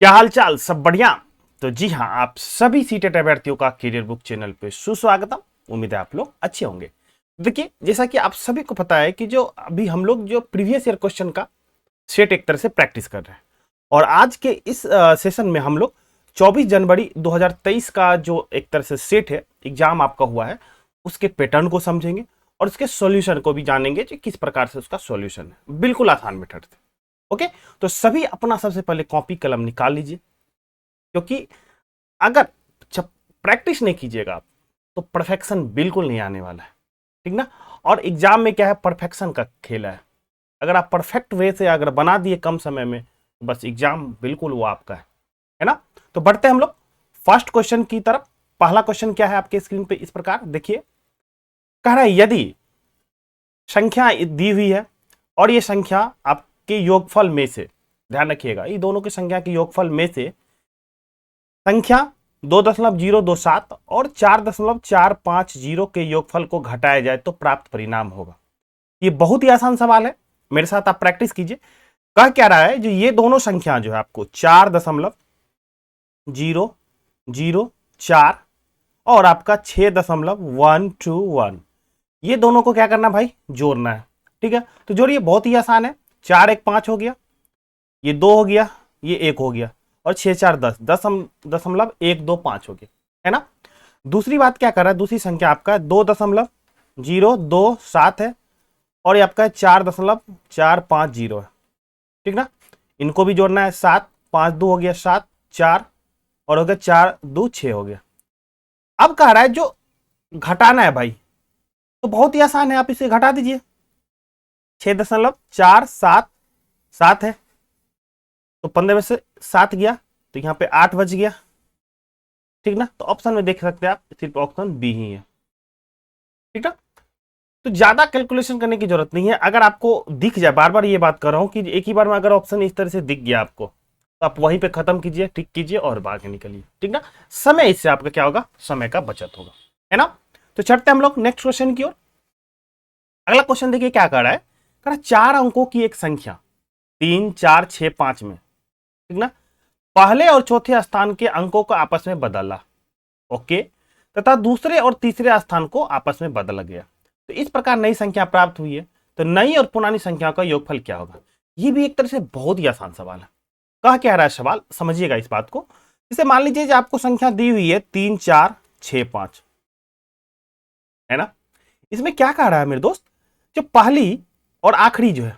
क्या हाल चाल, सब बढ़िया। तो जी हाँ, आप सभी सीटेट अभ्यर्थियों का करियर बुक चैनल पे सुस्वागतम। उम्मीद है आप लोग अच्छे होंगे। देखिए, जैसा कि आप सभी को पता है कि जो अभी हम लोग जो प्रीवियस ईयर क्वेश्चन का सेट एक तरह से प्रैक्टिस कर रहे हैं, और आज के इस सेशन में हम लोग 24 जनवरी 2023 का जो एक तरह से सेट है, एग्जाम आपका हुआ है, उसके पैटर्न को समझेंगे और उसके सॉल्यूशन को भी जानेंगे कि किस प्रकार से उसका सॉल्यूशन है, बिल्कुल आसान मेथड से। ओके, तो सभी अपना सबसे पहले कॉपी कलम निकाल लीजिए, क्योंकि अगर जब प्रैक्टिस नहीं कीजिएगा आप, तो परफेक्शन बिल्कुल नहीं आने वाला है। ठीक ना। और एग्जाम में क्या है, परफेक्शन का खेल है। अगर आप परफेक्ट वे से अगर बना दिए कम समय में, बस एग्जाम बिल्कुल वो आपका है ना। तो बढ़ते हैं हम लोग फर्स्ट क्वेश्चन की तरफ। पहला क्वेश्चन क्या है आपके स्क्रीन पे, इस प्रकार देखिए। कह रहा है यदि संख्या दी हुई है और ये संख्या आपके योगफल में से, ध्यान रखिएगा, ये दोनों की संख्या के योगफल में से संख्या 2.027 और 4.450 के योगफल को घटाया जाए तो प्राप्त परिणाम होगा। ये बहुत ही आसान सवाल है, मेरे साथ आप प्रैक्टिस कीजिए। कह क्या रहा है, जो ये दोनों संख्या जो है आपको 4.004 और आपका 6.121, ये दोनों को क्या करना भाई, जोड़ना है। ठीक है, तो जोड़िए, बहुत ही आसान है। 4 1 5 हो गया, ये 2 हो गया, ये 1 हो गया, और 6 4 10, 10.125 हो गया, है ना। दूसरी बात क्या कर रहा है, दूसरी संख्या आपका 2.027 है और ये आपका 4.450 है। ठीक ना। इनको भी जोड़ना है, 7 5 2 हो गया, 7 4 और हो गया 4 2 6 हो गया। अब कह रहा है जो घटाना है भाई, तो बहुत ही आसान है, आप इसे घटा दीजिए। 6.477 है, तो 15 में से 7 गया, तो यहां पे 8 बच गया। ठीक ना। तो ऑप्शन में देख सकते हैं आप, सिर्फ ऑप्शन बी ही है। ठीक ना। तो ज्यादा कैलकुलेशन करने की जरूरत नहीं है। अगर आपको दिख जाए, बार बार ये बात कर रहा हूं कि एक ही बार में अगर ऑप्शन इस तरह से दिख गया आपको, तो आप वहीं पे खत्म कीजिए, टिक कीजिए और आगे निकलिए। ठीक ना। समय इससे आपका क्या होगा, समय का बचत होगा, है ना। तो चढ़ते हम लोग नेक्स्ट क्वेश्चन की ओर। अगला क्वेश्चन देखिए क्या कर रहा है। कह रहा है 4 अंकों की एक संख्या 3 4 6 5 में, ठीक ना, पहले और चौथे स्थान के अंकों को आपस में बदला। ओके। तथा दूसरे और तीसरे स्थान को आपस में बदला गया, तो इस प्रकार नई संख्या प्राप्त हुई है। तो नई और पुरानी संख्या का योगफल क्या होगा। ये भी एक तरह से बहुत ही आसान सवाल है। कहा क्या रहा है सवाल, समझिएगा इस बात को। जैसे मान लीजिए जो आपको संख्या दी हुई है 3 4 6 5, है ना। इसमें क्या कह रहा है मेरे दोस्त, जो पहली और आखिरी जो है,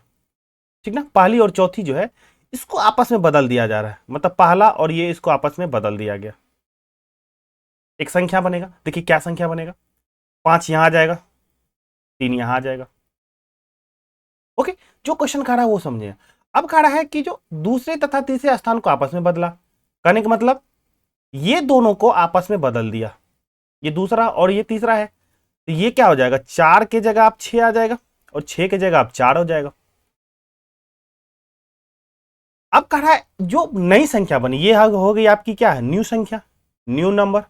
ठीक ना, पहली और चौथी जो है, इसको आपस में बदल दिया जा रहा है। मतलब पहला और ये इसको आपस में बदल दिया गया, एक संख्या बनेगा। देखिए क्या संख्या बनेगा, 5 यहां आ जाएगा, 3 यहां आ जाएगा। ओके। जो क्वेश्चन कह रहा है वो समझिए। अब कह रहा है कि जो दूसरे तथा तीसरे स्थान को आपस में बदला, कहने का मतलब ये दोनों को आपस में बदल दिया, ये दूसरा और ये तीसरा है। तो ये क्या हो जाएगा, 4 के जगह आप 6 आ जाएगा और 6 के जगह आप 4 हो जाएगा। अब कह रहा है जो नई संख्या बनी, ये हो गई आपकी क्या है, न्यू संख्या, न्यू नंबर।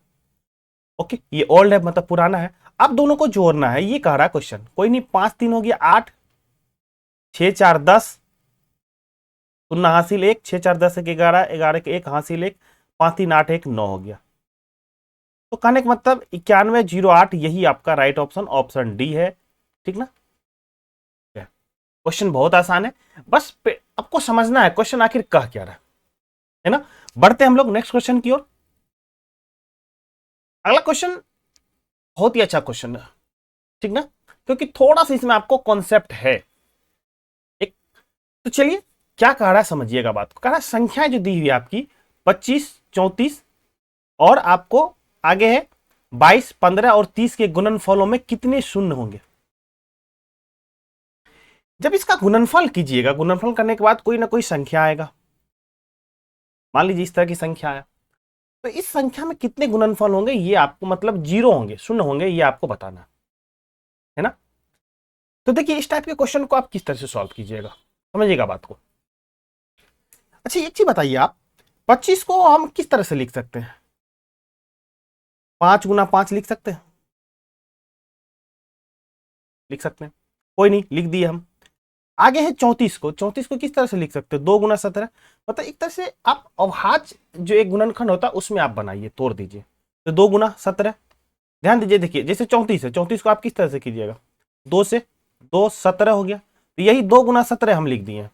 ओके, ये ओल्ड है मतलब पुराना है। अब दोनों को जोड़ना है, ये कह रहा है क्वेश्चन। कोई नहीं, 5 3 हो गया 8, 6 4 10, शून्य हासिल 1, 6 4 10 1 11, 11 के 1 हासिल 1, 5 3 8 1 9 हो गया। तो कहने का मतलब 9108, यही आपका राइट ऑप्शन, ऑप्शन डी है। ठीक ना। क्वेश्चन बहुत आसान है, बस आपको समझना है क्वेश्चन आखिर कह क्या रहा है ना। बढ़ते हम लोग नेक्स्ट क्वेश्चन की ओर। अगला क्वेश्चन बहुत ही अच्छा क्वेश्चन है, ठीक ना, क्योंकि थोड़ा सा इसमें आपको कॉन्सेप्ट है एक। तो चलिए क्या कह रहा है समझिएगा बात को। कह रहा है संख्याएं जो दी हुई है आपकी 25 34 और आपको आगे है 22 15 और 30 के गुणनफलों में कितने शून्य होंगे। जब इसका गुणनफल कीजिएगा, गुणनफल करने के बाद कोई ना कोई संख्या आएगा। मान लीजिए इस तरह की संख्या है, तो इस संख्या में कितने गुणनफल होंगे, ये आपको मतलब जीरो होंगे, शून्य होंगे, ये आपको बताना है ना। तो देखिए इस टाइप के क्वेश्चन को आप किस तरह से सॉल्व कीजिएगा, समझिएगा बात को। अच्छा एक चीज बताइए आप, 25 को हम किस तरह से लिख सकते हैं, 5 गुना 5 लिख सकते हैं, लिख सकते हैं। कोई नहीं, लिख दिए हम। आगे है 34 को। 34 को किस तरह से लिख सकते हो? 2 गुना 17, मतलब एक तरह से आप अभाज्य जो एक गुणनखंड होता है उसमें आप बनाइए, तोड़ दीजिए। तो 2 गुना 17, ध्यान दीजिए, देखिए जैसे 34 है, 34 को आप किस तरह से कीजिएगा? 2 से 2 17 हो गया, तो यही 2 गुना 17 हम लिख दिए।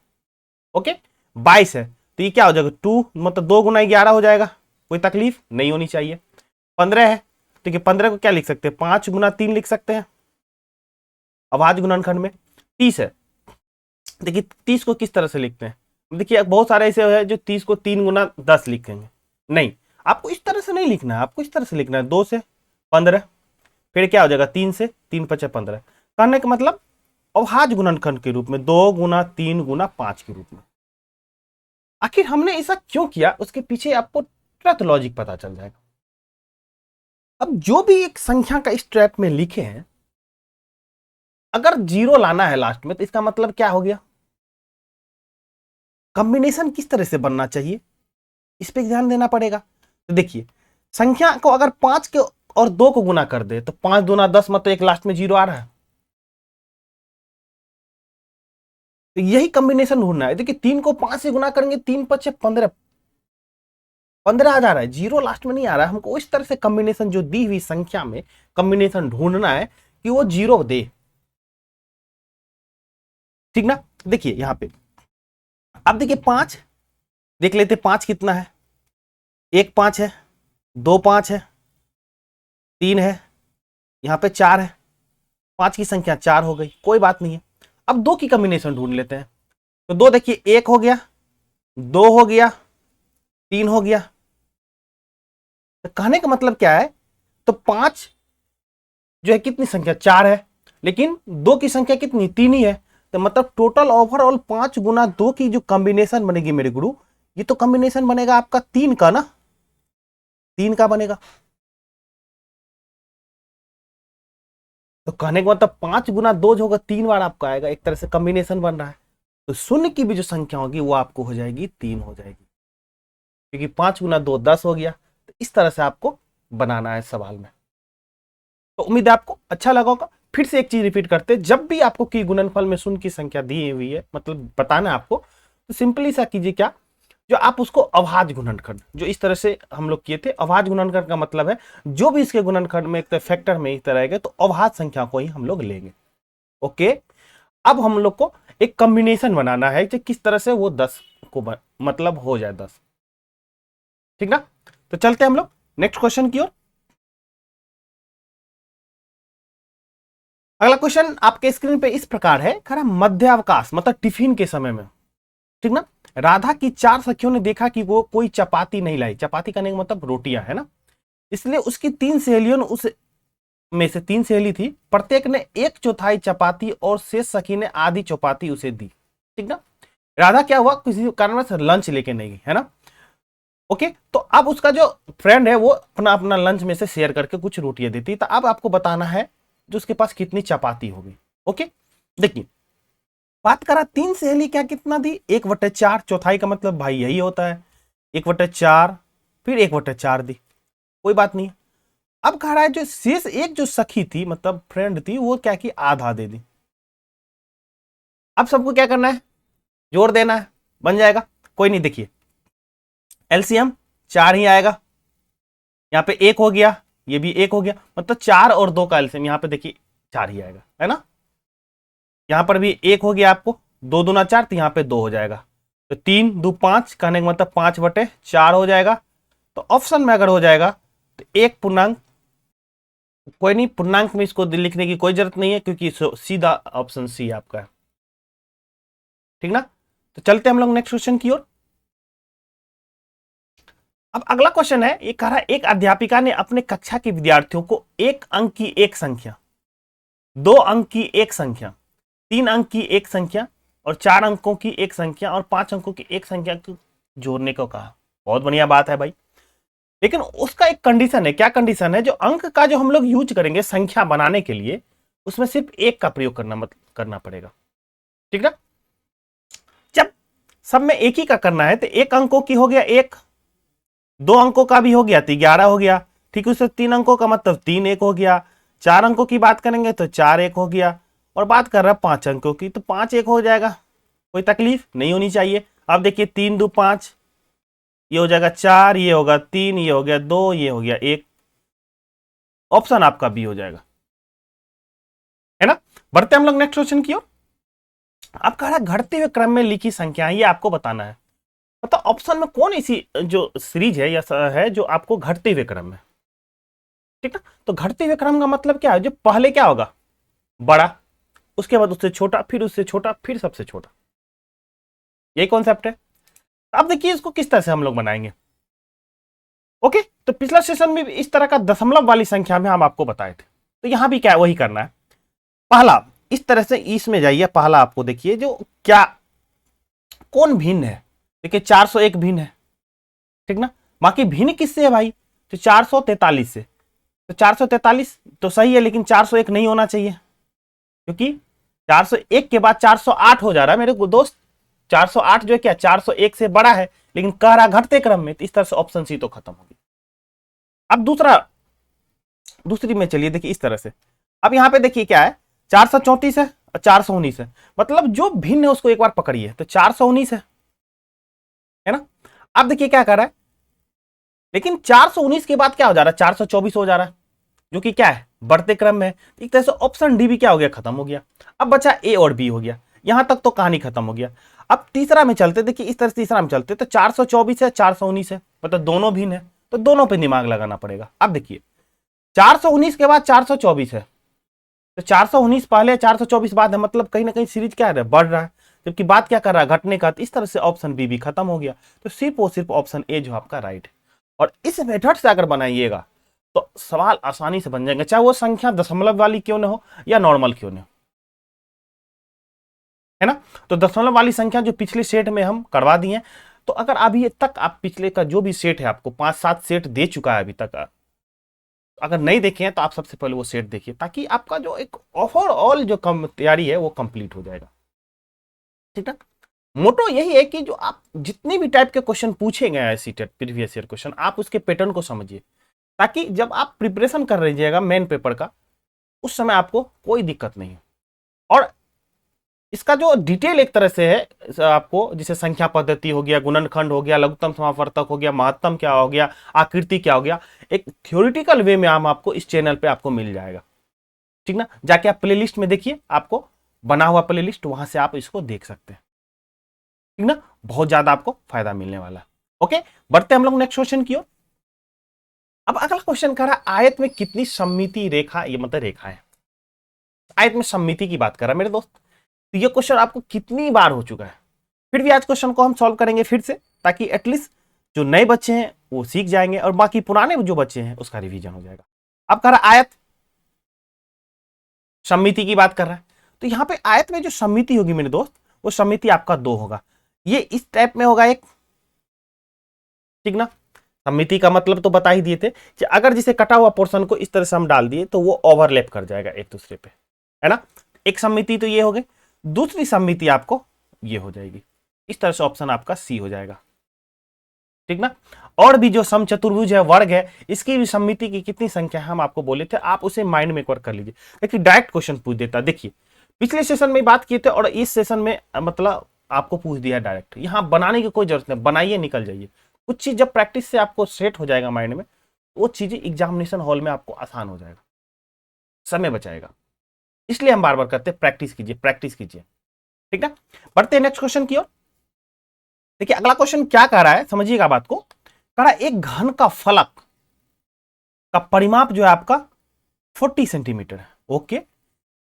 ओके, 22 है तो ये क्या हो जाएगा? 2, मतलब 2 गुना 11 हो जाएगा, कोई तकलीफ नहीं होनी चाहिए। 15 है, ठीक है, 15 को क्या लिख सकते हैं? 5 गुना 3 लिख सकते हैं अभाज्य गुणनखंड में। 30 है, देखिए 30 को किस तरह से लिखते हैं? देखिए बहुत सारे ऐसे है जो 30 को 3 गुना 10 लिखेंगे, नहीं, आपको इस तरह से नहीं लिखना है, आपको इस तरह से लिखना है 2 से 15, फिर क्या हो जाएगा? 3 से 3 5 15, कहने का मतलब अभाज्य गुणनखंड के रूप में 2 गुना 3 गुना 5 के रूप में। आखिर हमने ऐसा क्यों किया, उसके पीछे आपको ट्रुथ लॉजिक पता चल जाएगा। अब जो भी एक संख्या का इस ट्रैप में लिखे हैं, अगर 0 लाना है लास्ट में तो इसका मतलब क्या हो गया? कॉम्बिनेशन किस तरह से बनना चाहिए, इस पे ध्यान देना पड़ेगा। तो देखिए संख्या को अगर 5 के और 2 को गुना कर दे तो 5 दूना 10, मतलब एक लास्ट में 0 आ रहा है, तो यही कॉम्बिनेशन ढूंढना है। देखिए 3 को 5 से गुना करेंगे, 3 5 15, 15 आ जा रहा है, 0 लास्ट में नहीं आ रहा है। हमको इस तरह से कॉम्बिनेशन जो दी हुई संख्या में कॉम्बिनेशन ढूंढना है कि वो 0 दे, ठीक ना। देखिए यहां पे अब देखिए 5 देख लेते, 5 कितना है? 1 5 है, 2 5 है, 3 है, यहां पे 4 है, 5 की संख्या 4 हो गई, कोई बात नहीं है। अब 2 की कॉम्बिनेशन ढूंढ लेते हैं। तो 2 देखिए 1 हो गया, 2 हो गया, 3 हो गया। तो कहने का मतलब क्या है? तो 5 जो है कितनी संख्या? 4 है, लेकिन 2 की संख्या कितनी? 3 ही है। तो मतलब टोटल ओवरऑल 5 गुना 2 की जो कॉम्बिनेशन बनेगी मेरे गुरु, ये तो कॉम्बिनेशन बनेगा आपका 3 का ना, 3 का बनेगा। तो कहने का मतलब 5 गुना 2 जो होगा 3 बार आपका आएगा, एक तरह से कॉम्बिनेशन बन रहा है। तो शून्य की भी जो संख्या होगी वो आपको हो जाएगी 3 हो जाएगी, क्योंकि 5 गुना 2 10 हो गया। तो इस तरह से आपको बनाना है सवाल में। तो उम्मीद है आपको अच्छा लगा होगा। फिर से एक चीज रिपीट करते, जब भी आपको की गुणनफल में शून्य की संख्या दी हुई है, मतलब बताना है आपको, तो सिंपली सा कीजिए क्या, जो आप उसको अभाज्य गुणनखंड, जो इस तरह से हम लोग किए थे, अभाज्य गुणनखंड का मतलब है जो भी इसके गुणनखंड में एक फैक्टर में एक तरह रहेगा तो अभाज्य संख्या को ही हम लोग लेंगे। ओके, अब हम लोग को एक कॉम्बिनेशन बनाना है कि किस तरह से वो 10 को मतलब हो जाए 10, ठीक ना। तो चलते हैं हम लोग नेक्स्ट क्वेश्चन की ओर। अगला क्वेश्चन आपके स्क्रीन पे इस प्रकार है, खरा मध्यावकाश मतलब टिफिन के समय में, ठीक ना। राधा की 4 सखियों ने देखा कि वो कोई चपाती नहीं लाई, चपाती करने का मतलब रोटियां है ना, इसलिए उसकी 3 सहेलियों ने उस में से 3 सहेली थी, प्रत्येक ने 1/4 चपाती और शेष सखी ने आधी चपाती उसे दी, ठीक ना। राधा क्या हुआ, किसी कारण से लंच लेके नहीं गई, है ना। ओके, तो अब उसका जो फ्रेंड है वो अपना अपना लंच में से शेयर करके कुछ रोटियां देती, तो अब आपको बताना है जो उसके पास कितनी चपाती होगी। ओके, देखिए बात करा 3 सहेली क्या कितना दी, 1/4, चौथाई का मतलब भाई यही होता है 1/4, फिर 1/4 दी, कोई बात नहीं। अब कह रहा है जो शेष एक जो सखी थी मतलब फ्रेंड थी, वो क्या की आधा दे दी। अब सबको क्या करना है, जोड़ देना है, बन जाएगा, कोई नहीं। देखिए एलसीएम 4 ही आएगा, यहाँ पे 1 हो गया, ये भी 1 हो गया, मतलब 4 और 2 का एलसीएम यहाँ पे देखिए 4 ही आएगा, है ना। यहाँ पर भी 1 हो गया आपको, 2 दूना 4, तो यहाँ पे 2 हो जाएगा, तो 3 2 5, कहने का मतलब 5/4 हो जाएगा। तो ऑप्शन में अगर हो जाएगा तो एक पूर्णांक, कोई नहीं, पूर्णांक में इसको लिखने की कोई जरूरत नहीं है क्योंकि सीधा ऑप्शन सी आपका है, ठीक ना। तो चलते हम लोग नेक्स्ट क्वेश्चन की ओर। अब अगला क्वेश्चन है, ये कह रहा है एक अध्यापिका ने अपने कक्षा के विद्यार्थियों को 1 अंक की एक संख्या, 2 अंक की एक संख्या, 3 अंक की एक संख्या और 4 अंकों की एक संख्या और 5 अंकों की एक संख्या को जोड़ने को कहा। बहुत बढ़िया बात है भाई, लेकिन उसका एक कंडीशन है। क्या कंडीशन है? जो अंक का जो हम लोग यूज करेंगे संख्या बनाने के लिए, उसमें सिर्फ 1 का प्रयोग करना पड़ेगा, ठीक ना। जब सब में एक ही का करना है तो 1 अंकों की हो गया 1, 2 अंकों का भी हो गया तो 11 हो गया, ठीक है। उससे 3 अंकों का मतलब 3 1 हो गया, 4 अंकों की बात करेंगे तो 4 1 हो गया, और बात कर रहा है 5 अंकों की, तो 5 एक हो जाएगा, कोई तकलीफ नहीं होनी चाहिए। अब देखिए 3 2 5, ये हो जाएगा 4, ये होगा 3, ये हो गया 2, ये हो गया 1। ऑप्शन आपका बी हो जाएगा, है ना। बढ़ते हम लोग नेक्स्ट क्वेश्चन की ओर। आप कह रहा है घटते हुए क्रम में लिखी संख्या, ये आपको बताना है। मतलब ऑप्शन में कौन ऐसी जो सीरीज है या है जो आपको घटते हुए क्रम में, ठीक है। तो घटते हुए क्रम का मतलब क्या है, जो पहले क्या होगा बड़ा, उसके बाद उससे छोटा, फिर उससे छोटा, फिर सबसे छोटा, यही कॉन्सेप्ट है। अब देखिए इसको किस तरह से हम लोग बनाएंगे। ओके, तो पिछला सेशन में इस तरह का दशमलव वाली संख्या में हम आपको बताए थे, तो यहां भी क्या वही करना है। पहला इस तरह से इसमें जाइए, पहला आपको देखिए जो क्या कौन भिन्न है, देखिए 401 भिन्न है, ठीक ना। बाकी भिन्न किससे है भाई, तो 443 से। तो 443 तो सही है, लेकिन 401 नहीं होना चाहिए, क्योंकि 401 के बाद 408 हो जा रहा है मेरे दोस्त। 408 जो है क्या 401 से बड़ा है, लेकिन कह रहा घटते क्रम में, तो इस तरह से ऑप्शन सी तो खत्म होगी। अब दूसरी में चलिए, देखिए इस तरह से। अब यहां पे देखिए क्या है, 434 है और 419 है, मतलब जो भिन्न है उसको एक बार पकड़िए, तो 419 है ना। अब देखिए क्या कर रहा है, लेकिन 419 के बाद क्या हो जा रहा है, 424 हो जा रहा है, जो कि क्या है बढ़ते क्रम में। एक तरह से ऑप्शन डी भी क्या हो गया, खत्म हो गया। अब बचा ए और बी हो गया, यहां तक तो कहानी खत्म हो गया। अब तीसरा में चलते, देखिए इस तरह से तीसरा में चलते, तो 424 है 419 है, मतलब दोनों भिन्न है, तो दोनों पे दिमाग लगाना पड़ेगा। अब देखिए 419 के बाद 424 है, तो 419 पहले 424 बाद है, मतलब कहीं ना कहीं सीरीज क्या है बढ़ रहा है, जबकि बात क्या कर रहा है घटने का। तो इस तरह से ऑप्शन बी भी खत्म हो गया, तो सिर्फ और सिर्फ ऑप्शन ए जो आपका राइट है। और इस मेथड से अगर बनाइएगा तो सवाल आसानी से बन जाएंगे, चाहे वो संख्या दशमलव वाली क्यों ना हो या नॉर्मल क्यों ना हो, है ना। तो दशमलव वाली संख्या जो पिछले सेट में हम करवा दिए, तो अगर अभी तक आप पिछले का जो भी सेट है आपको 5-7 सेट दे चुका है अभी तक, अगर नहीं देखे हैं तो आप सबसे पहले वो सेट देखिए, ताकि आपका जो एक ओवरऑल जो कम तैयारी है वो कंप्लीट हो जाएगा, ठीक है। मोटो यही है कि जो आप जितने भी टाइप के क्वेश्चन पूछे गए हैं सीटेट प्रीवियस ईयर क्वेश्चन, आप उसके पैटर्न को समझिए, ताकि जब आप प्रिपरेशन कर रहिएगा मेन पेपर का, उस समय आपको कोई दिक्कत नहीं है। और इसका जो डिटेल एक तरह से है आपको, जैसे संख्या पद्धति हो गया, गुणनखंड हो गया, लघुत्तम समावर्तक हो गया, महत्तम क्या हो गया, आकृति क्या हो गया, एक थ्योरेटिकल वे में आपको इस चैनल पे आपको मिल जाएगा, ठीक ना। जाके आप प्लेलिस्ट में देखिए, आपको बना हुआ प्लेलिस्ट, वहां से आप इसको देख सकते हैं, ठीक ना। बहुत ज्यादा आपको फायदा मिलने वाला है। ओके, बढ़ते हम लोग नेक्स्ट क्वेश्चन की ओर। अब अगला क्वेश्चन कह रहा है आयत में कितनी सममिति रेखा, ये मतलब रेखा है, आयत में सममिति की बात कर रहा है मेरे दोस्त। तो ये क्वेश्चन आपको कितनी बार हो चुका है, फिर भी आज क्वेश्चन को हम सॉल्व करेंगे फिर से, ताकि एटलीस्ट जो नए बच्चे हैं वो सीख जाएंगे, और बाकी पुराने जो बच्चे हैं उसका रिवीजन हो जाएगा। अब कह रहा है आयत सममिति की बात कर रहा है, तो यहां पे आयत में जो सममिति होगी मेरे दोस्त, वो सममिति आपका 2 होगा, ये इस टाइप में होगा एक, ठीक ना। सममिति का मतलब तो बता ही दिए थे कि अगर जिसे कटा हुआ पोर्शन को इस तरह से हम डाल दिए तो वो ओवरलैप कर जाएगा एक दूसरे पे, है ना। एक सममिति तो ये हो गई, दूसरी सममिति आपको ये हो जाएगी, इस तरह से ऑप्शन आपका सी हो जाएगा, ठीक ना। और भी जो समचतुर्भुज है, वर्ग है, इसकी भी सममिति की कितनी संख्या है हम आपको बोले थे, आप उसे माइंड में एक बार कर लीजिए। देखिए डायरेक्ट क्वेश्चन पूछ देता, देखिए पिछले सेशन में बात किए थे और इस सेशन में मतलब आपको पूछ दिया डायरेक्ट, यहां बनाने की कोई जरूरत नहीं, बनाइए निकल जाइए। कुछ चीज जब प्रैक्टिस से आपको सेट हो जाएगा माइंड में, वो चीजें एग्जामिनेशन हॉल में आपको आसान हो जाएगा, समय बचाएगा। इसलिए हम बार बार कहते हैं प्रैक्टिस कीजिए, प्रैक्टिस कीजिए, ठीक है। बढ़ते हैं नेक्स्ट क्वेश्चन की ओर। देखिए अगला क्वेश्चन क्या कह रहा है, समझिएगा बात को। कह रहा है एक घन का फलक का परिमाप जो है आपका 40 सेंटीमीटर है, ओके।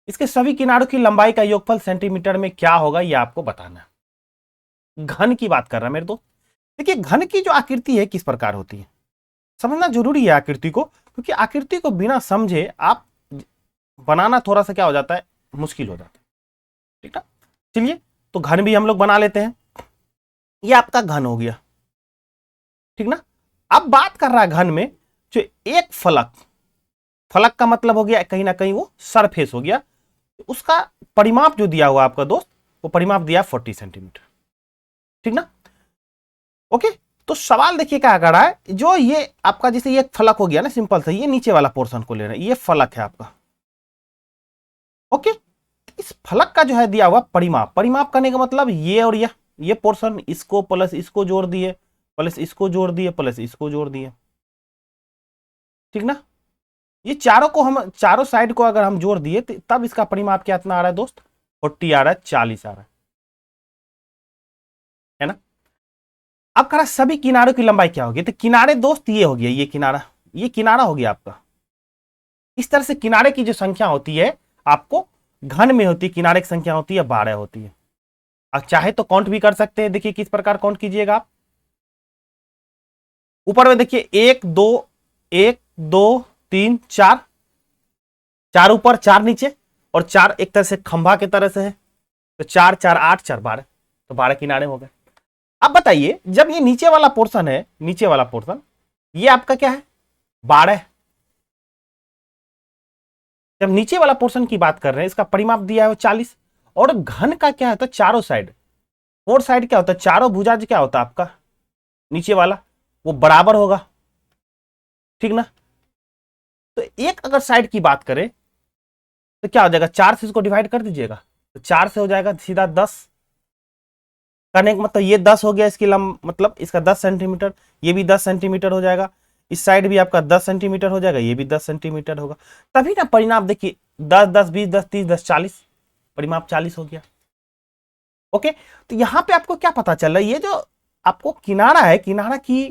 इसके सभी किनारों की लंबाई का योगफल सेंटीमीटर में क्या होगा, ये आपको बताना है। घन की बात कर रहा है मेरे दोस्त। देखिए घन की जो आकृति है किस प्रकार होती है, समझना जरूरी है आकृति को, क्योंकि आकृति को बिना समझे आप बनाना थोड़ा सा क्या हो जाता है, मुश्किल हो जाता है, ठीक ना। चलिए तो घन भी हम लोग बना लेते हैं, ये आपका घन हो गया, ठीक ना। अब बात कर रहा है घन में जो एक फलक, फलक का मतलब हो गया कहीं ना कहीं वो सरफेस हो गया, उसका परिमाप जो दिया हुआ आपका दोस्त, वो परिमाप दिया 40 सेंटीमीटर, ठीक ना। ओके, तो सवाल देखिए क्या कर रहा है, जो ये आपका जैसे ये फलक हो गया ना, सिंपल सा, ये नीचे वाला पोर्शन को ले रहे हैं, ये फलक है आपका, ओके। इस फलक का जो है दिया हुआ परिमाप, परिमाप करने का मतलब ये और ये पोर्शन, इसको प्लस इसको जोड़ दिए, प्लस इसको जोड़ दिए, प्लस इसको जोड़ दिए, ठीक ना। ये चारों को हम, चारों साइड को अगर हम जोड़ दिए तो तब इसका परिमाप क्या इतना आ रहा है दोस्त, 40 आ रहा है, 40 आ रहा है ना। अब कह रहा सभी किनारों की लंबाई क्या होगी, तो किनारे दोस्त ये हो गया, ये किनारा हो गया आपका। इस तरह से किनारे की जो संख्या होती है आपको घन में होती है, किनारे की संख्या होती है 12 होती है। अब चाहे तो काउंट भी कर सकते हैं, देखिए किस प्रकार काउंट कीजिएगा आप। ऊपर में देखिए 1 2 1 2 3 4, 4 ऊपर 4 नीचे, और 4 एक तरह से खंभा के तरह से है, तो 4 4 8 4 12, तो 12 किनारे हो गए। अब बताइए जब ये नीचे वाला पोर्शन है, नीचे वाला पोर्शन ये आपका क्या है 12, जब नीचे वाला पोर्शन की बात कर रहे हैं इसका परिमाप दिया है 40, और घन का क्या होता है चारों साइड, फोर साइड क्या होता है, चारों भुजा क्या होता है आपका नीचे वाला, वो बराबर होगा, ठीक ना। तो एक अगर साइड की बात करें तो क्या हो जाएगा, 4 से इसको डिवाइड कर दीजिएगा, तो 4 से हो जाएगा सीधा 10, करने का मतलब ये 10 हो गया, इसकी मतलब इसका 10 सेंटीमीटर, ये भी 10 सेंटीमीटर हो जाएगा, इस साइड भी आपका 10 सेंटीमीटर हो जाएगा, ये भी 10 सेंटीमीटर होगा, तभी ना परिणाम देखिए 10 10 20 10 30 10 40, परिमाप 40 हो गया। ओके, तो यहां पे आपको क्या पता चल रहा है, ये जो आपको किनारा है, किनारा की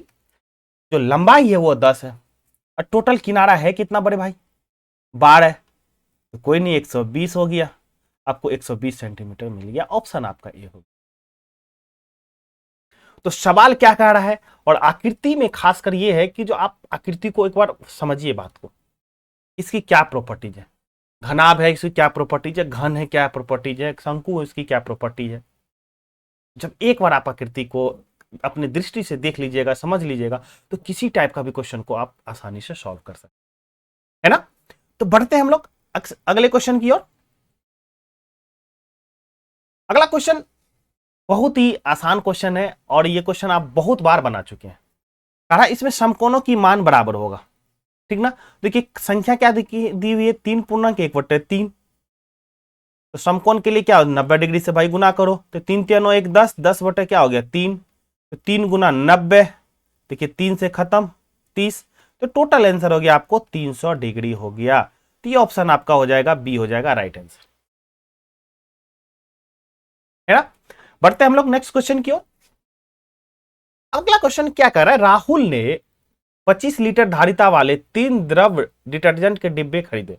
जो लंबाई है वो 10 है, और टोटल किनारा है कितना बड़े भाई 12 है, तो कोई नहीं 120 हो गया, आपको 120 सेंटीमीटर मिल गया, ऑप्शन आपका ए होगा। तो सवाल क्या कह रहा है, और आकृति में खासकर ये है कि जो आप आकृति को एक बार समझिए बात को, इसकी क्या प्रॉपर्टीज है, घनाभ है इसकी क्या प्रॉपर्टीज है, घन है क्या प्रॉपर्टीज है, शंकु है इसकी क्या प्रॉपर्टी है। जब एक बार आप आकृति को अपने दृष्टि से देख लीजिएगा, समझ लीजिएगा, तो किसी टाइप का भी क्वेश्चन को आप आसानी से सॉल्व कर सकते है ना। तो बढ़ते हैं हम लोग अगले क्वेश्चन की ओर। अगला क्वेश्चन बहुत ही आसान क्वेश्चन है, और ये क्वेश्चन आप बहुत बार बना चुके हैं। कहा इसमें समकोणों की मान बराबर होगा, ठीक ना। देखिए संख्या क्या दी हुई है 3.1/3, तो समकोण के लिए क्या 90 डिग्री से भाई गुना करो, तो 3 3 9 1 10, 10 बटे क्या हो गया 3, तो 3 गुना 90, देखिए 3 से खत्म 30, तो टोटल आंसर हो गया आपको 300 डिग्री हो गया। तो ये ऑप्शन आपका हो जाएगा बी, हो जाएगा राइट आंसर, है ना। बढ़ते हैं हम लोग नेक्स्ट क्वेश्चन की ओर। अगला क्वेश्चन क्या कर रहा है, राहुल ने 25 लीटर धारिता वाले 3 द्रव डिटर्जेंट के डिब्बे खरीदे,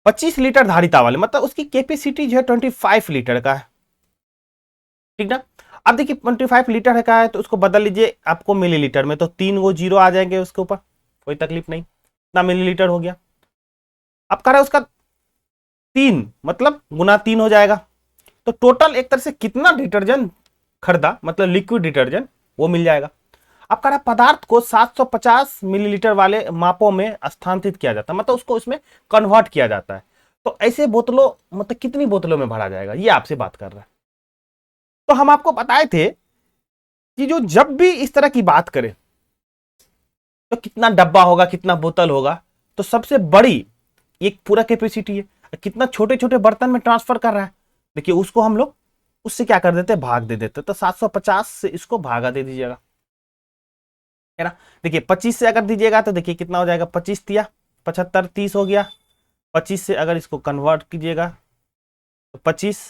25 लीटर धारिता वाले मतलब उसकी कैपेसिटी जो है 25 लीटर का है, ठीक ना। अब देखिए 25 लीटर का है, तो उसको बदल लीजिए आपको मिलीलीटर में, तो 3 वो जीरो आ जाएंगे उसके ऊपर, कोई तकलीफ नहीं, इतना मिलीलीटर हो गया। अब कह रहा है उसका 3 मतलब गुना 3 हो जाएगा, तो टोटल एक तरह से कितना डिटर्जेंट खरीदा, मतलब लिक्विड डिटर्जेंट वो मिल जाएगा। अब कह रहा है पदार्थ को 750 मिलीलीटर वाले मापों में स्थानांतरित किया जाता है, मतलब उसको इसमें कन्वर्ट किया जाता है, तो ऐसे बोतलों मतलब कितनी बोतलों में भरा जाएगा, ये आपसे बात कर रहा है। तो हम आपको बताए थे कि जो जब भी इस तरह की बात करें तो कितना डब्बा होगा, कितना बोतल होगा, तो सबसे बड़ी एक पूरा कैपेसिटी है, कितना छोटे छोटे बर्तन में ट्रांसफर कर रहा है, देखिए उसको हम लोग उससे क्या कर देते, भाग दे देते, तो 750 से इसको भागा दे दीजिएगा, है ना। देखिए 25 से अगर दीजिएगा तो देखिए कितना हो जाएगा, 25 दिया 75 30 हो गया, 25 से अगर इसको कन्वर्ट कीजिएगा तो 25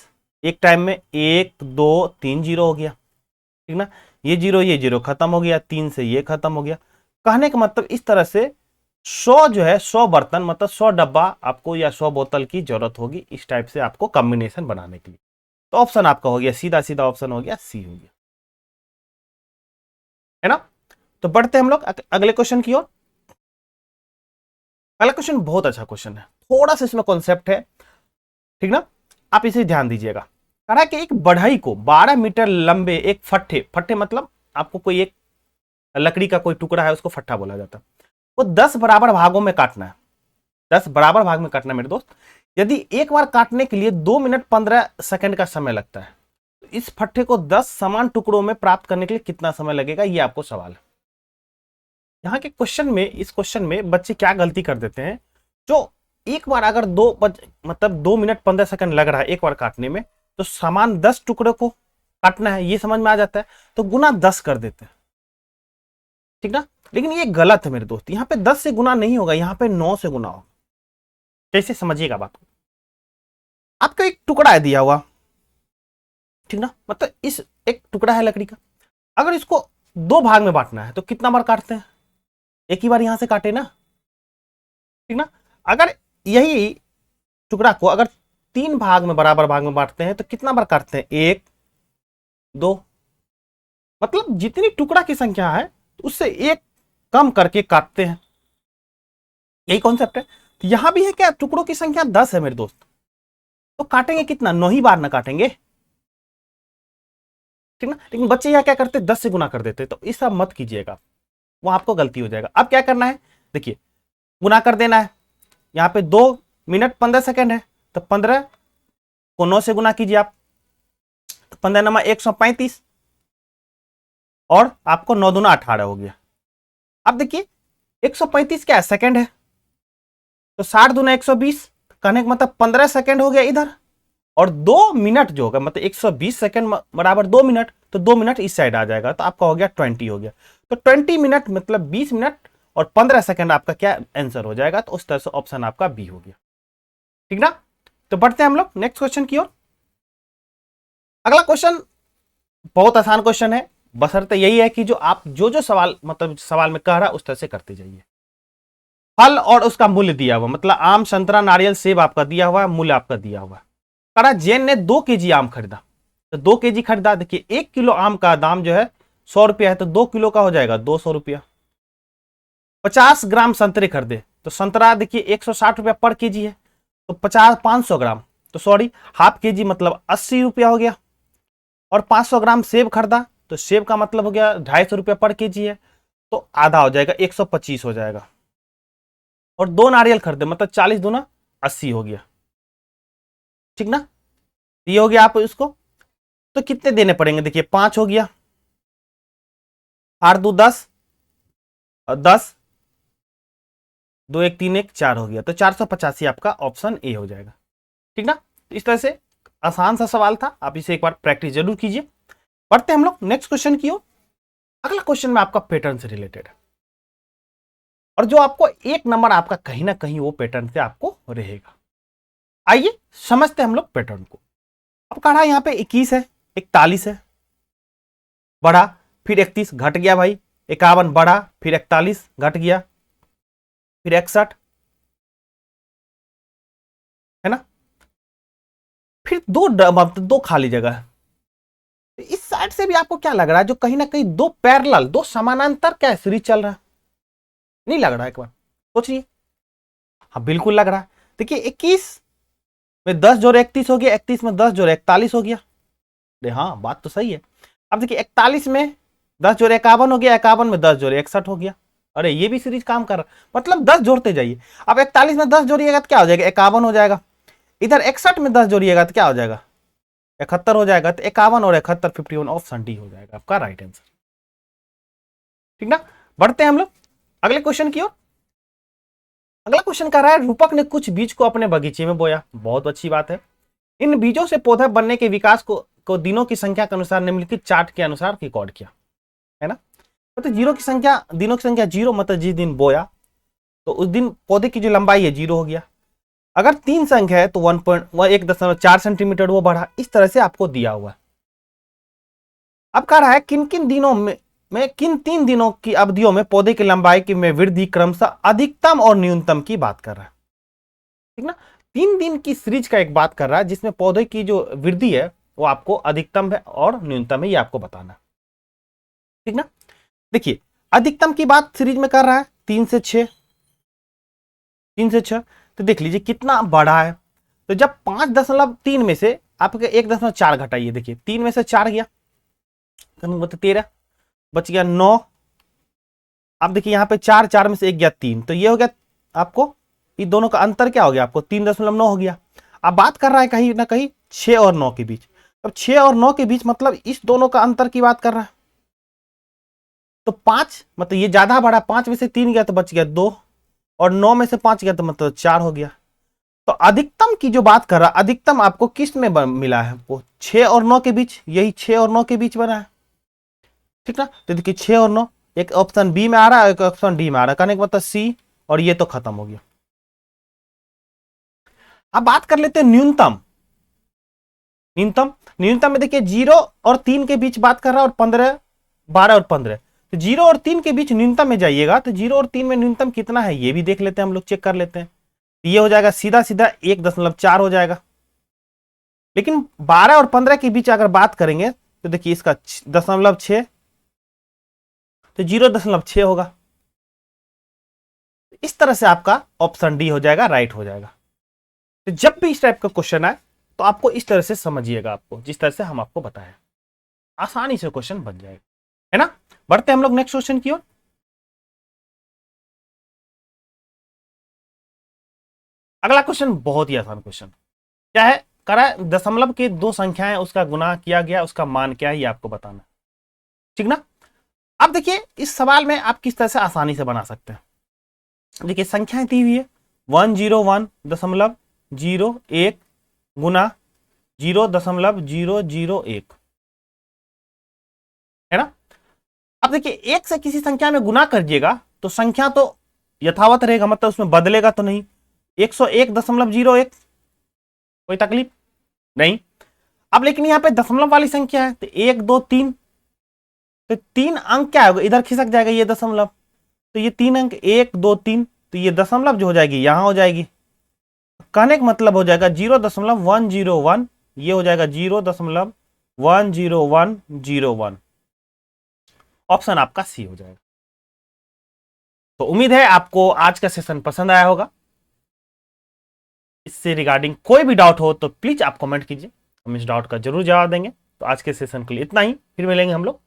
एक टाइम में 1 2 3 जीरो हो गया, ठीक ना, ये जीरो खत्म हो गया, 3 से ये खत्म हो गया। कहने का मतलब इस तरह से 100 जो है 100 बर्तन मतलब 100 डब्बा आपको या 100 बोतल की जरूरत होगी, इस टाइप से आपको कॉम्बिनेशन बनाने के लिए। तो ऑप्शन आपका हो गया सीधा सीधा ऑप्शन हो गया सी हो गया, है ना। तो बढ़ते हम लोग अगले क्वेश्चन की ओर। अगला क्वेश्चन बहुत अच्छा क्वेश्चन है, थोड़ा सा इसमें कॉन्सेप्ट है, ठीक ना, आप इसे ध्यान दीजिएगा। कह रहा है कि एक बढ़ई को 12 मीटर लंबे एक फट्टे, फट्टे मतलब आपको कोई एक लकड़ी का कोई टुकड़ा है उसको फट्टा बोला जाता है, वो 10 बराबर भागों में काटना है, 10 बराबर भाग में काटना है मेरे दोस्त। यदि एक बार काटने के लिए 2 मिनट 15 सेकंड का समय लगता है, तो इस फट्टे को 10 समान टुकड़ों में प्राप्त करने के लिए कितना समय लगेगा, ये आपको सवाल है। यहाँ के क्वेश्चन में, इस क्वेश्चन में बच्चे क्या गलती कर देते हैं, जो एक बार अगर मतलब 2 मिनट 15 सेकंड लग रहा है एक बार काटने में, तो समान 10 टुकड़ों को काटना है, ये समझ में आ जाता है, तो गुना 10 कर देते हैं, ठीक ना। लेकिन ये गलत है मेरे दोस्त, यहाँ पे 10 से गुना नहीं होगा, यहाँ पे 9 से गुना होगा। कैसे, समझिएगा बात को। आपका एक टुकड़ा है दिया हुआ, ठीक ना, मतलब इस एक टुकड़ा है लकड़ी का, अगर इसको 2 भाग में बांटना है तो कितना बार काटते हैं, एक ही बार यहां से काटे ना, ठीक ना। अगर यही टुकड़ा को अगर 3 भाग में बराबर भाग में बांटते हैं तो कितना बार काटते हैं, 1 2, मतलब जितनी टुकड़ा की संख्या है उससे एक कम करके काटते हैं, यही कॉन्सेप्ट है। तो यहां भी है क्या, टुकड़ों की संख्या 10 है मेरे दोस्त, तो काटेंगे कितना, 9 ही बार ना काटेंगे, ठीक ना। लेकिन बच्चे यहाँ क्या करते, 10 से गुना कर देते, तो इस सब मत कीजिएगा, वो आपको गलती हो जाएगा। अब क्या करना है, देखिए गुना कर देना है, यहाँ पे 2 मिनट 15 सेकंड है, तो 15 को 9 से गुना कीजिए आप, तो 15 नमा 135, और आपको 9 दूना 18 हो गया। अब देखिए 135 क्या है, सेकंड है, तो 60 दूना 120, कहने का मतलब 15 सेकंड हो गया इधर, और 2 मिनट जो होगा, मतलब 120 सेकंड बराबर 2 मिनट, तो 2 मिनट इस साइड आ जाएगा, तो आपका हो गया 20 हो गया। तो 20 मिनट मतलब 20 मिनट और 15 सेकंड आपका क्या आंसर हो जाएगा, तो उस तरह से ऑप्शन आपका बी हो गया, ठीक ना। तो बढ़ते हैं हम लोग नेक्स्ट क्वेश्चन की ओर। अगला क्वेश्चन बहुत आसान क्वेश्चन है, बशर्ते यही है कि जो आप जो सवाल मतलब सवाल में कह रहा है उस तरह से करते जाइए। फल और उसका मूल्य दिया हुआ, मतलब आम संतरा नारियल सेब आपका दिया हुआ है, मूल्य आपका दिया हुआ है। करा जैन ने 2 केजी आम खरीदा, तो 2 केजी खरीदा, देखिए 1 किलो आम का दाम जो है 100 रुपया है, तो 2 किलो का हो जाएगा 200 रुपया। 50 ग्राम संतरे खरीदे, तो संतरा देखिए 160 रुपया पर केजी है, तो 500 ग्राम, तो सॉरी हाफ केजी मतलब 80 रुपया हो गया। और 500 ग्राम सेब खरीदा, तो सेब का मतलब हो गया 250 रुपया पर केजी है, तो आधा हो जाएगा 125 हो जाएगा। और 2 नारियल खरीदे, मतलब 40 दूना 80 हो गया, ठीक ना। ये हो गया आप इसको, तो कितने देने पड़ेंगे, देखिए 5 हो गया, 8 2 10, और 10 2 1 3 1 4 हो गया, तो 485 आपका ऑप्शन ए हो जाएगा, ठीक ना। तो इस तरह से आसान सा सवाल था, आप इसे एक बार प्रैक्टिस जरूर कीजिए। बढ़ते हैं हम लोग नेक्स्ट क्वेश्चन की ओर। अगला क्वेश्चन में आपका पैटर्न से रिलेटेड है, और जो आपको 1 नंबर आपका कहीं ना कहीं वो पैटर्न से आपको रहेगा। आइए समझते हैं हम लोग पैटर्न को। अब कहा यहाँ पे 21 है, 41 है, बढ़ा, फिर 31 घट गया भाई, 51 बढ़ा, फिर 41 घट गया, फिर 61 है ना, फिर दो खाली जगह है। इस साइड से भी आपको क्या लग रहा है, जो कहीं ना कहीं 2 पैरेलल 2 समानांतर क्या सीरीज चल रहा है, नहीं लग रहा है, एक बार सोचिए। हाँ बिल्कुल लग रहा है, देखिए 21 में 10 जोड़े 31 हो गया, 31 में 10 जोड़े 41 हो गया, हाँ बात तो सही है। अब देखिए 41 में 10 जोड़े 51 हो गया, 51 में 10 जोड़े 61 हो गया, अरे ये भी सीरीज काम कर रहा, मतलब 10 जोड़ते जाइए। अब 41 में 10 जोड़िएगा तो क्या हो जाएगा, 51 हो जाएगा, इधर 61 में 10 जोड़िएगा तो क्या हो जाएगा, 71 हो जाएगा, तो 51 और 71 51, ऑप्शन डी हो जाएगा आपका राइट आंसर, ठीक ना। बढ़ते हैं हम लोग अगले क्वेश्चन की ओर। अगला क्वेश्चन कह रहा है, रूपक ने कुछ बीज को अपने बगीचे में बोया, बहुत अच्छी बात है। इन बीजों से पौधा बनने के विकास को दिनों की संख्या के अनुसार निम्नलिखित चार्ट के अनुसार रिकॉर्ड किया, है ना। मतलब जीरो की संख्या, दिनों की संख्या 0, मतलब जिस दिन बोया तो उस दिन पौधे की जो लंबाई है 0 हो गया। अगर 3 संख्या है तो 1.4 सेंटीमीटर वो बढ़ा, इस तरह से आपको दिया हुआ है। अब कह रहा है किन किन दिनों में किन 3 दिनों की अवधियों में पौधे की लंबाई की में वृद्धि क्रमशः अधिकतम और न्यूनतम की बात कर रहा है, ठीक ना। 3 दिन की सीरीज का एक बात कर रहा है जिसमें पौधे की जो वृद्धि है वो आपको अधिकतम है और न्यूनतम है, ये आपको बताना, ठीक ना। देखिए अधिकतम की बात सीरीज में कर रहा है 3 से 6, 3 से 6, तो देख लीजिए कितना बड़ा है। तो जब 5.3 में से आपके 1.4 घटाइए, देखिए 3 में से 4 गया, 13 बच गया 9। अब देखिए यहाँ पे 4 4 में से 1 गया 3, तो ये हो गया आपको, ये दोनों का अंतर क्या हो गया आपको 3.9 हो गया। अब बात कर रहा है कहीं ना कहीं 6 और 9 के बीच, अब 6 और 9 के बीच मतलब इस दोनों का अंतर की बात कर रहा है, तो 5 मतलब ये ज्यादा बड़ा, 5 में से 3 गया तो बच गया 2, और 9 में से 5 गया तो मतलब 4 हो गया, तो अधिकतम की जो बात कर रहा, अधिकतम आपको किस में मिला है? वो 6 और 9 के बीच, यही 6 और 9 के बीच बना है, ठीक ना। तो देखिए 6 और 9, एक ऑप्शन बी में आ रहा है, एक ऑप्शन डी में आ रहा है, कहने का मतलब सी, और ये तो खत्म हो गया। अब बात कर लेते हैं न्यूनतम। न्यूनतम, न्यूनतम में देखिए 0 और 3 के बीच बात कर रहा है, और 15, 12 और 15। तो 0 और 3 के बीच न्यूनतम में जाइएगा, तो 0 और 3 में न्यूनतम कितना है ये भी देख लेते हैं हम लोग, चेक कर लेते हैं। ये हो जाएगा सीधा सीधा 1.4 हो जाएगा। लेकिन 12 और 15 के बीच अगर बात करेंगे तो देखिए इसका 0.6, तो 0.6 होगा। इस तरह से आपका ऑप्शन डी हो जाएगा, राइट हो जाएगा। तो जब भी इस टाइप का क्वेश्चन आए तो आपको इस तरह से समझिएगा, आपको जिस तरह से हम आपको बताएं, आसानी से क्वेश्चन बन जाएगा, है ना। बढ़ते हैं हम लोग नेक्स्ट क्वेश्चन की ओर। अगला क्वेश्चन बहुत ही आसान क्वेश्चन क्या है, करा दशमलव के 2 संख्याएं, उसका गुना किया गया, उसका मान क्या है ये आपको बताना, ठीक ना। अब देखिए इस सवाल में आप किस तरह से आसानी से बना सकते हैं। देखिए संख्याएं दी हुई है 101.001 गुना 0.001, है ना। अब देखिए एक से किसी संख्या में गुना करिएगा तो संख्या तो यथावत रहेगा, मतलब उसमें बदलेगा तो नहीं। 101.01, कोई तकलीफ नहीं। अब लेकिन यहां पे दशमलव वाली संख्या है, तो 1 2 3, तो 3 अंक क्या होगा, इधर खिसक जाएगा ये दशमलव, तो ये 3 अंक 1 2 3, तो ये दशमलव जो हो जाएगी यहां हो जाएगी। कहने का मतलब हो जाएगा 0.101, ये हो जाएगा 0.10101। ऑप्शन आपका सी हो जाएगा। तो उम्मीद है आपको आज का सेशन पसंद आया होगा। इससे रिगार्डिंग कोई भी डाउट हो तो प्लीज आप कमेंट कीजिए, हम इस डाउट का जरूर जवाब देंगे। तो आज के सेशन के लिए इतना ही, फिर मिलेंगे हम लोग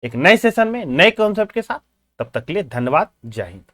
एक नए सेशन में नए कॉन्सेप्ट के साथ। तब तक के लिए धन्यवाद, जय हिंद।